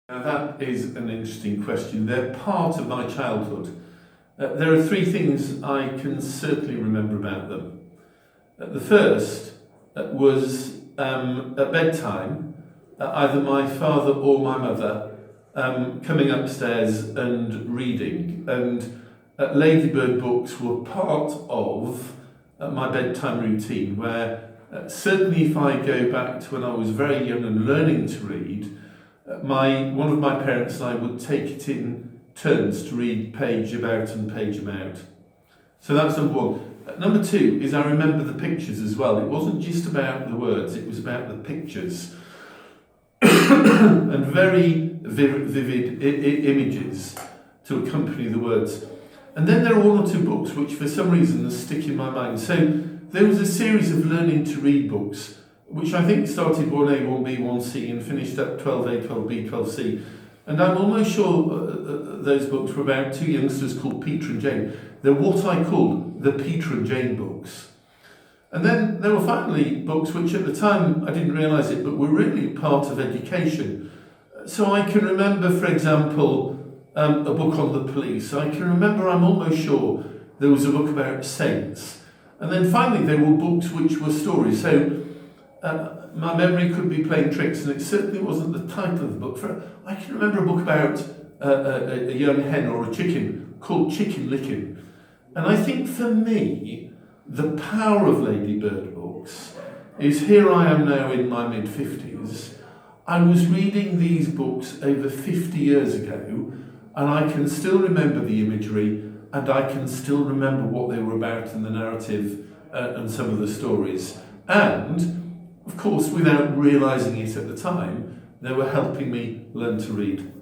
Now that is an interesting question. They're part of my childhood. There are three things I can certainly remember about them. The first was at bedtime, either my father or my mother coming upstairs and reading. And Ladybird books were part of my bedtime routine, where certainly if I go back to when I was very young and learning to read, one of my parents and I would take it in turns to read page about and page about. So that's number one. Number two is I remember the pictures as well. It wasn't just about the words, it was about the pictures. And very vivid images to accompany the words. And then there are one or two books which for some reason stick in my mind. So there was a series of learning to read books, which I think started 1A, 1B, 1C and finished at 12A, 12B, 12C. And I'm almost sure those books were about two youngsters called Peter and Jane. They're what I called the Peter and Jane books. And then there were finally books which at the time I didn't realise it, but were really part of education. So I can remember, for example, a book on the police. I can remember, I'm almost sure, there was a book about saints. And then finally there were books which were stories. So my memory could be playing tricks, and it certainly wasn't the title of the book. I can remember a book about a young hen or a chicken called Chicken Licking. And I think for me, the power of Ladybird books is here I am now in my mid-50s. I was reading these books over 50 years ago, and I can still remember the imagery, and I can still remember what they were about and the narrative and some of the stories. And, of course, without realising it at the time, they were helping me learn to read.